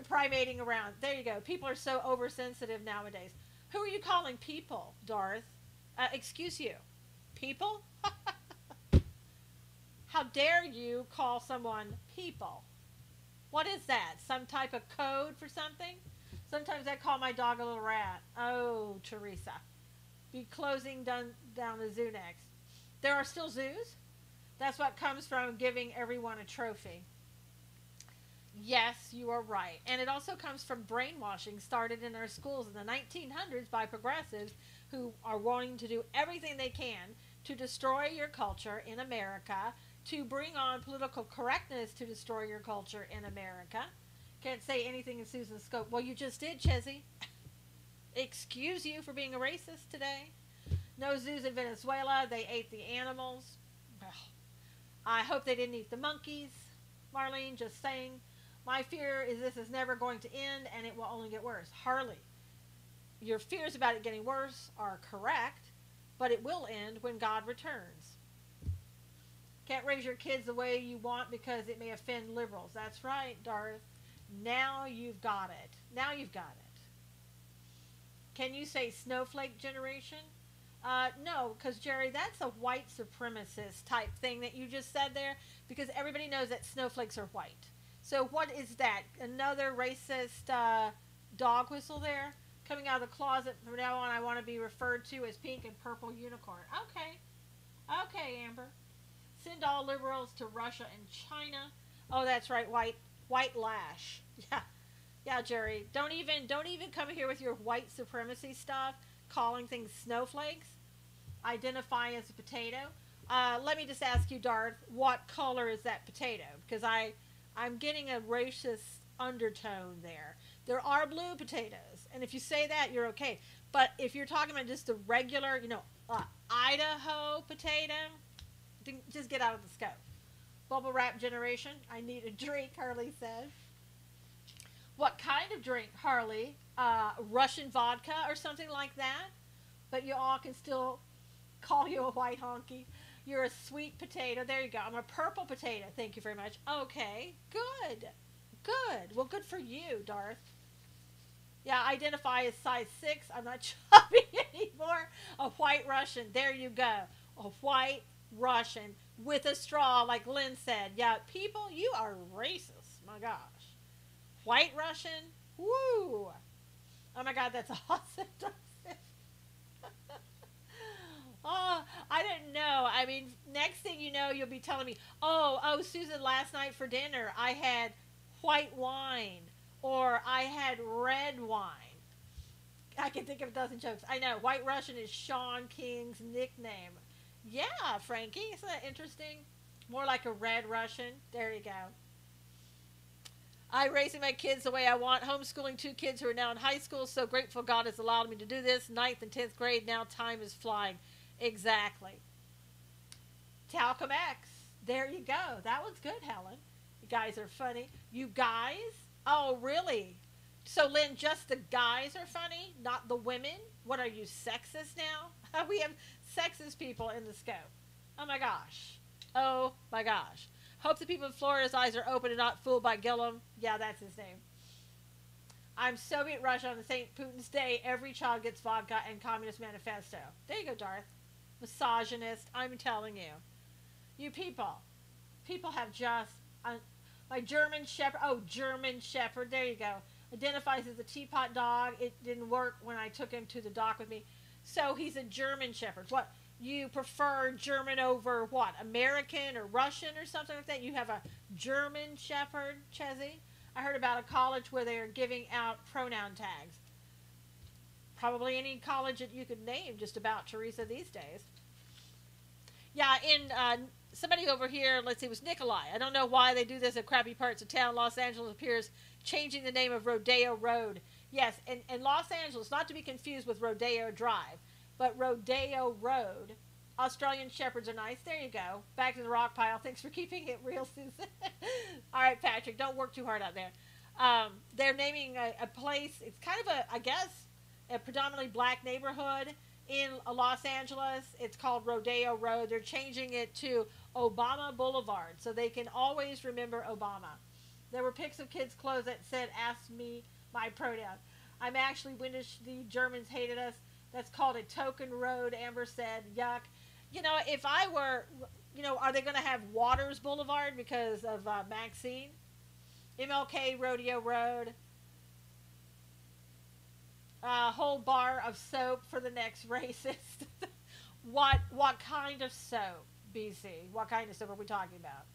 Primating around. There you go. People are so oversensitive nowadays. Who are you calling people, Darth? Excuse you. People? How dare you call someone people? What is that? Some type of code for something? Sometimes I call my dog a little rat. Oh, Teresa. Be closing down the zoo next. There are still zoos? That's what comes from giving everyone a trophy. Yes, you are right. And it also comes from brainwashing started in our schools in the 1900s by progressives who are wanting to do everything they can to destroy your culture in America, to bring on political correctness to destroy your culture in America. Can't say anything in Susan's scope. Well, you just did, Chezzy. Excuse you for being a racist today. No zoos in Venezuela. They ate the animals. Well, I hope they didn't eat the monkeys. Marlene, just saying. My fear is this is never going to end and it will only get worse. Harley, your fears about it getting worse are correct, but it will end when God returns. Can't raise your kids the way you want because it may offend liberals. That's right, Darth. Now you've got it. Now you've got it. Can you say snowflake generation? No, because Jerry, that's a white supremacist type thing that you just said there, because everybody knows that snowflakes are white. So what is that? Another racist dog whistle there? Coming out of the closet from now on, I want to be referred to as pink and purple unicorn. Okay. Okay, Amber. Send all liberals to Russia and China. Oh, that's right, white lash. Yeah. Yeah, Jerry. Don't even come here with your white supremacy stuff, calling things snowflakes. Identify as a potato. Let me just ask you, Darth, what color is that potato? Because I'm getting a racist undertone there. There are blue potatoes, and if you say that, you're okay. But if you're talking about just the regular, Idaho potato, just get out of the scope. Bubble wrap generation. I need a drink, Harley says. What kind of drink, Harley? Russian vodka or something like that? But you all can still call you a white honky. You're a sweet potato. There you go. I'm a purple potato. Thank you very much. Okay. Good. Good. Well, good for you, Darth. Yeah, identify as size 6. I'm not chubby anymore. A white Russian. There you go. A white Russian with a straw, like Lynn said. Yeah, people, you are racist. My gosh. White Russian? Woo! Oh my God, that's awesome. Oh, I didn't know. I mean, next thing you know, you'll be telling me, oh, Susan, last night for dinner, I had white wine or I had red wine. I can think of a dozen jokes. I know. White Russian is Sean King's nickname. Yeah, Frankie. Isn't that interesting? More like a red Russian. There you go. I'm raising my kids the way I want. Homeschooling 2 kids who are now in high school. So grateful God has allowed me to do this. 9th and 10th grade. Now time is flying. Exactly. Talcum X. There you go. That one's good, Helen. You guys are funny. You guys? Oh, really? So, Lynn, just the guys are funny, not the women? What are you, sexist now? We have sexist people in the scope. Oh, my gosh. Oh, my gosh. Hope the people in Florida's eyes are open and not fooled by Gillum. Yeah, that's his name. I'm Soviet Russia on the St. Putin's Day. Every child gets vodka and Communist Manifesto. There you go, Darth. Misogynist. I'm telling you. You people. People have just... my German Shepherd. Oh, German Shepherd. There you go. Identifies as a teapot dog. It didn't work when I took him to the dock with me. So he's a German Shepherd. What? You prefer German over what? American or Russian or something like that? You have a German Shepherd, Chezzy? I heard about a college where they're giving out pronoun tags. Probably any college that you could name just about, Teresa, these days. Yeah, in somebody over here, let's see, it was Nikolai. I don't know why they do this at crappy parts of town. Los Angeles appears changing the name of Rodeo Road. Yes, and Los Angeles, not to be confused with Rodeo Drive, but Rodeo Road. Australian Shepherds are nice. There you go. Back to the rock pile. Thanks for keeping it real, Susan. All right, Patrick, don't work too hard out there. They're naming a place. It's kind of I guess, a predominantly black neighborhood in Los Angeles. It's called Rodeo Road. They're changing it to Obama Boulevard so they can always remember Obama. There were pics of kids' clothes that said, "Ask me my pronoun." I'm actually Windish. The Germans hated us. That's called a token road, Amber said. Yuck. If I were, are they going to have Waters Boulevard because of Maxine? MLK Rodeo Road. A whole bar of soap for the next racist. What kind of soap, BC? What kind of soap are we talking about?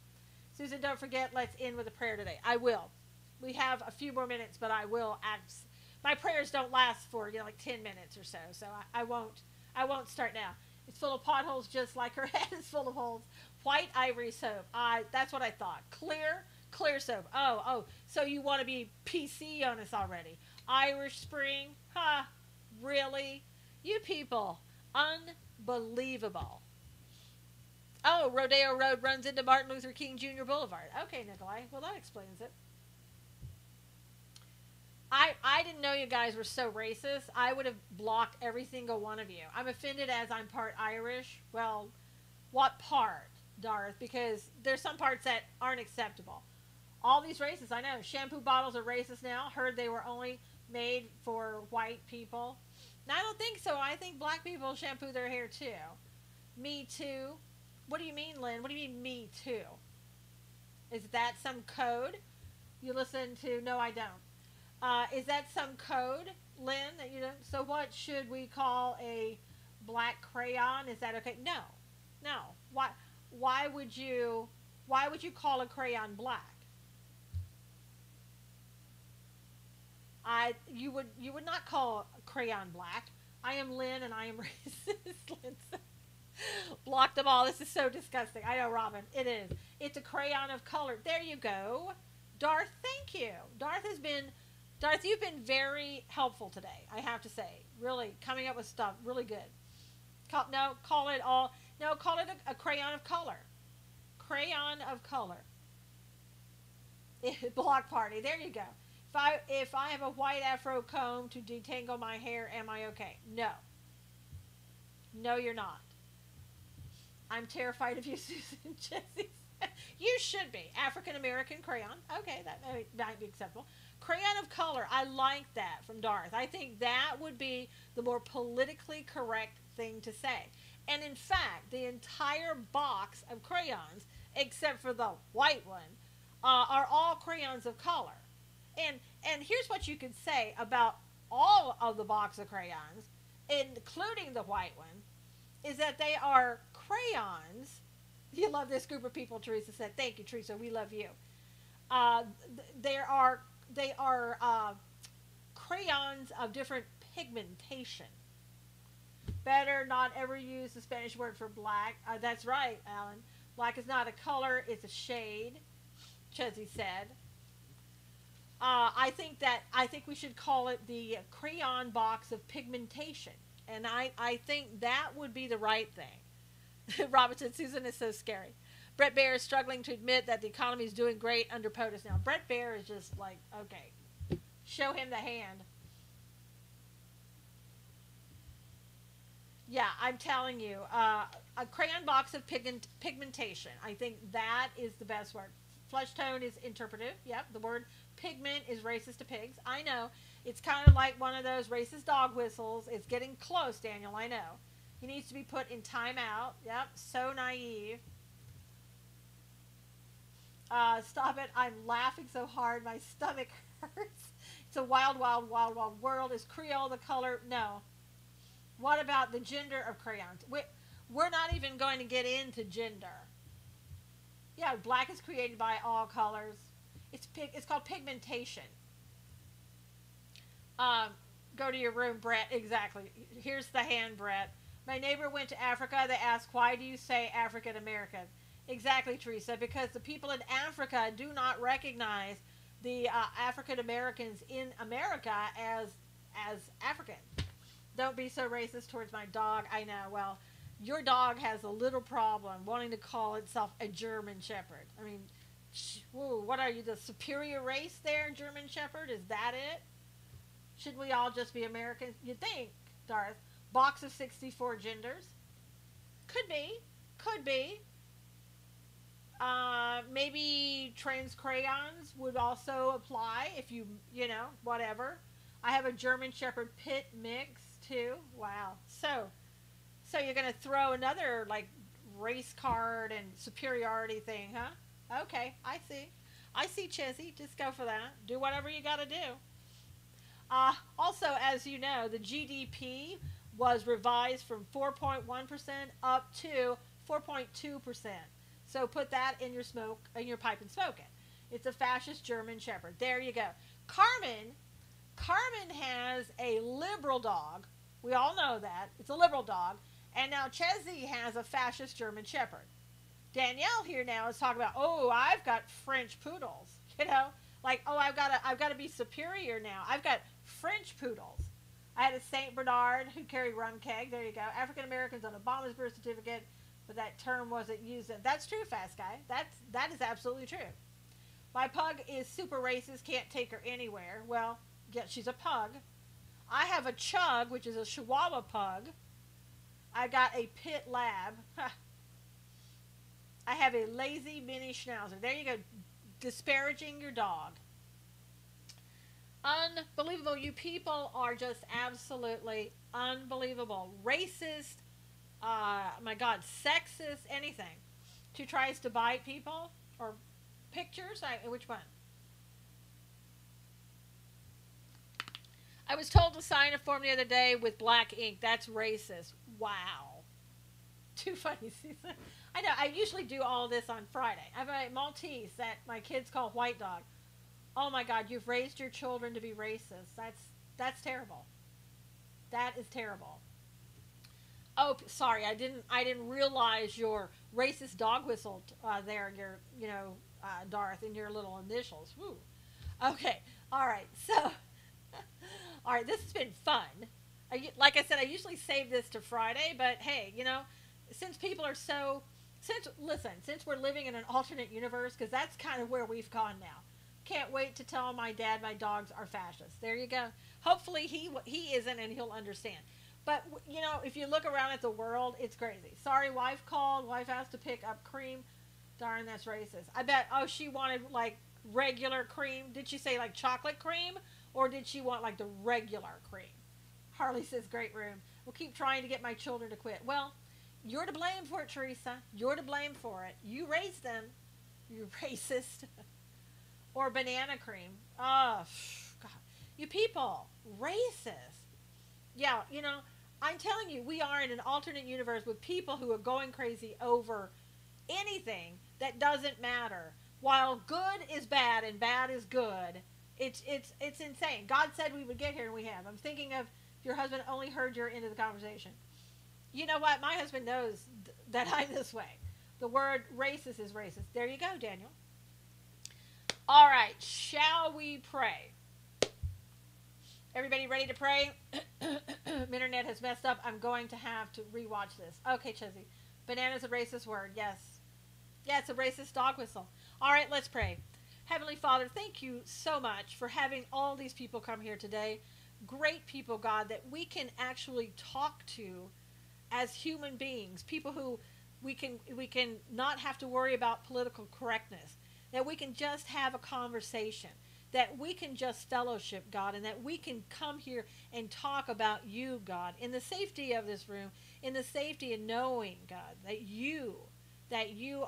Susan, don't forget, let's end with a prayer today. I will. We have a few more minutes, but I will act. My prayers don't last for, like 10 minutes or so, so I won't start now. It's full of potholes just like her head is full of holes. White ivory soap. That's what I thought. Clear soap. Oh, so you want to be PC on us already. Irish Spring? Huh? Really? You people. Unbelievable. Oh, Rodeo Road runs into Martin Luther King Jr. Boulevard. Okay, Nikolai. Well, that explains it. I didn't know you guys were so racist. I would have blocked every single one of you. I'm offended as I'm part Irish. Well, what part, Darth? Because there's some parts that aren't acceptable. All these races, I know. Shampoo bottles are racist now. Heard they were only made for white people. No, I don't think so. I think black people shampoo their hair too. Me too. What do you mean, Lynn? What do you mean, me too? Is that some code? You listen to... No, I don't. Is that some code? Lynn, that you don't. So what should we call a black crayon? Is that okay? No, no. Why would you? Why would you call a crayon black? You would not call a crayon black. I am Lynn, and I am racist. Lynn said. Block them all. This is so disgusting. I know, Robin. It is. It's a crayon of color. There you go. Darth, thank you. Darth, you've been very helpful today, I have to say. Really, coming up with stuff really good. Call it a crayon of color. Crayon of color. Block party. There you go. If I have a white afro comb to detangle my hair, am I okay? No. No, you're not. I'm terrified of you, Susan. Jesse. You should be. African American crayon. Okay, that might be acceptable. Crayon of color. I like that from Darth. I think that would be the more politically correct thing to say. And in fact, the entire box of crayons, except for the white one, are all crayons of color. And here's what you could say about all of the box of crayons, including the white one, is that they are crayons. You love this group of people, Teresa said. Thank you, Teresa. We love you. They are crayons of different pigmentation. Better not ever use the Spanish word for black. That's right, Alan. Black is not a color, it's a shade, Chesney said. I think we should call it the crayon box of pigmentation. And I think that would be the right thing. Robert said, Susan is so scary. Brett Baer is struggling to admit that the economy is doing great under POTUS now. Brett Baer is just like, okay, show him the hand. Yeah, I'm telling you, a crayon box of pigmentation. I think that is the best word. Flesh tone is interpretive. Yep, the word pigment is racist to pigs. I know. It's kind of like one of those racist dog whistles. It's getting close, Daniel, I know. He needs to be put in timeout. Yep, so naive. Stop it. I'm laughing so hard. My stomach hurts. It's a wild, wild, wild, wild world. Is Creole the color? No. What about the gender of crayons? We're not even going to get into gender. Yeah, black is created by all colors. It's called pigmentation. Go to your room, Brett. Exactly. Here's the hand, Brett. My neighbor went to Africa. They asked, why do you say African American? Exactly, Teresa. Because the people in Africa do not recognize the African Americans in America as African. Don't be so racist towards my dog. I know. Well, your dog has a little problem wanting to call itself a German Shepherd. I mean, whoa, what are you, the superior race there, German Shepherd? Is that it? Should we all just be Americans? You'd think, Darth. Box of 64 genders? Could be. Could be. Maybe trans crayons would also apply if you know, whatever. I have a German Shepherd pit mix too. Wow. So you're going to throw another like race card and superiority thing, huh? Okay, I see. I see, Chizzy. Just go for that. Do whatever you got to do. Also, as you know, the GDP was revised from 4.1% up to 4.2%. So put that in your pipe and smoke it. It's a fascist German Shepherd. There you go. Carmen has a liberal dog. We all know that. It's a liberal dog. And now Chesney has a fascist German Shepherd. Danielle here now is talking about, oh, I've got French poodles. You know, like, oh, I've got to be superior now. I've got French poodles. I had a Saint Bernard who carried rum keg. There you go. African Americans on Obama's birth certificate, but that term wasn't used. That's true, fast guy. That is absolutely true. My pug is super racist. Can't take her anywhere. Well, yeah, she's a pug. I have a Chug, which is a Chihuahua pug. I got a Pit Lab. I have a lazy mini Schnauzer. There you go. Disparaging your dog. Unbelievable. You people are just absolutely unbelievable. Racist. My God. Sexist. Anything. Who tries to bite people? Or pictures? Which one? I was told to sign a form the other day with black ink. That's racist. Wow. Too funny, Susan. I know. I usually do all this on Friday. I have a Maltese that my kids call White Dog. Oh my God, you've raised your children to be racist. That's terrible. That is terrible. Oh, sorry, I didn't realize your racist dog whistle there. Your Darth, in your little initials. Woo. Okay. All right. So, all right. This has been fun. Like I said, I usually save this to Friday, but hey, since people are so, since we're living in an alternate universe, because that's kind of where we've gone now. Can't wait to tell my dad my dogs are fascists. There you go. Hopefully he isn't, and he'll understand. But if you look around at the world, it's crazy. Sorry, wife called. Wife has to pick up cream. Darn, that's racist. I bet. Oh, she wanted like regular cream. Did she say like chocolate cream, or did she want like the regular cream? Harley says, "Great room. We'll keep trying to get my children to quit." Well, you're to blame for it, Teresa. You're to blame for it. You raised them. You racist. Or banana cream. Oh, God. You people, racist. Yeah, I'm telling you, we are in an alternate universe with people who are going crazy over anything that doesn't matter. While good is bad and bad is good, it's insane. God said we would get here, and we have. I'm thinking of if your husband only heard your end of the conversation. You know what? My husband knows that I'm this way. The word racist is racist. There you go, Daniel. All right, shall we pray? Everybody ready to pray? Internet has messed up. I'm going to have to rewatch this. Okay, Chizzy. Banana's a racist word. Yes. Yeah, it's a racist dog whistle. All right, let's pray. Heavenly Father, thank you so much for having all these people come here today. Great people, God, that we can actually talk to as human beings. People who we can not have to worry about political correctness. That we can just have a conversation, that we can just fellowship, God, and that we can come here and talk about you, God, in the safety of this room, in the safety of knowing, God, that you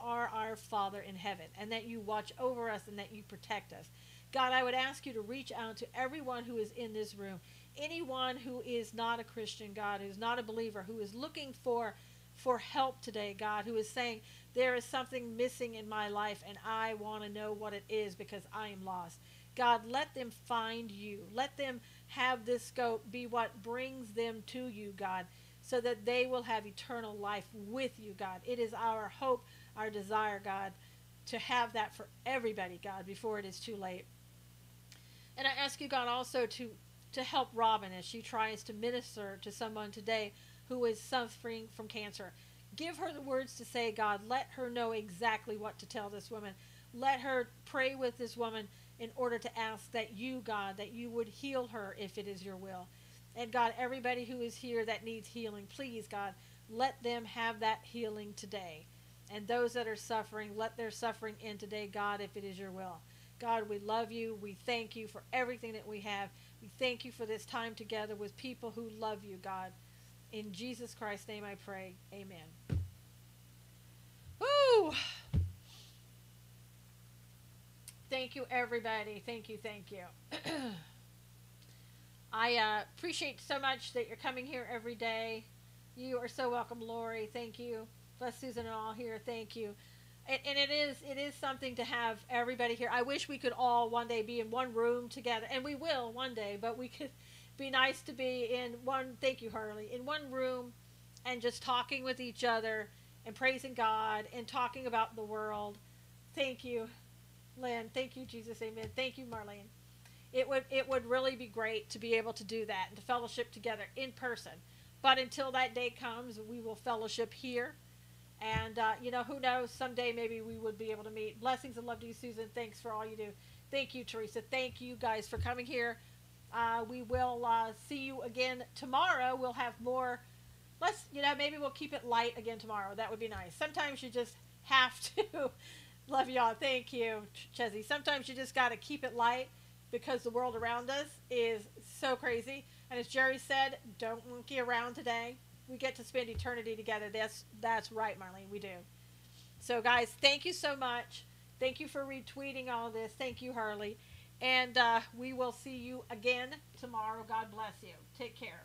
are our Father in heaven, and that you watch over us and that you protect us. God, I would ask you to reach out to everyone who is in this room, anyone who is not a Christian, God, who's not a believer, who is looking for help today, God, who is saying, there is something missing in my life and I want to know what it is because I am lost. God, let them find you. Let them have this scope be what brings them to you, God, so that they will have eternal life with you, God. It is our hope, our desire, God, to have that for everybody, God, before it is too late. And I ask you, God, also to help Robin as she tries to minister to someone today who is suffering from cancer. Give her the words to say, God. Let her know exactly what to tell this woman. Let her pray with this woman in order to ask that you, God, that you would heal her if it is your will. And God, everybody who is here that needs healing, please, God, let them have that healing today. And those that are suffering, let their suffering end today, God, if it is your will. God, we love you. We thank you for everything that we have. We thank you for this time together with people who love you, God. In Jesus Christ's name I pray. Amen. Woo! Thank you, everybody. Thank you, thank you. I appreciate so much that you're coming here every day. You are so welcome, Lori. Thank you. Bless Susan and all here. Thank you. And it is something to have everybody here. I wish we could all one day be in one room together, and we will one day, but we could be nice to be in one, thank you, Harley, in one room and just talking with each other and praising God and talking about the world. Thank you, Lynn. Thank you, Jesus. Amen. Thank you, Marlene. It would really be great to be able to do that and to fellowship together in person. But until that day comes, we will fellowship here. And, who knows, someday maybe we would be able to meet. Blessings and love to you, Susan. Thanks for all you do. Thank you, Teresa. Thank you guys for coming here. We will see you again tomorrow. We'll have more. Maybe we'll keep it light again tomorrow. That would be nice. Sometimes you just have to. Love y'all. Thank you, Chezzy. Sometimes you just got to keep it light because the world around us is so crazy. And as Jerry said, don't monkey around today. We get to spend eternity together. That's right, Marlene. We do. So, guys, thank you so much. Thank you for retweeting all this. Thank you, Harley. And we will see you again tomorrow. God bless you. Take care.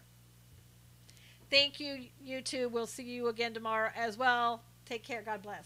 Thank you, YouTube. We'll see you again tomorrow as well. Take care. God bless.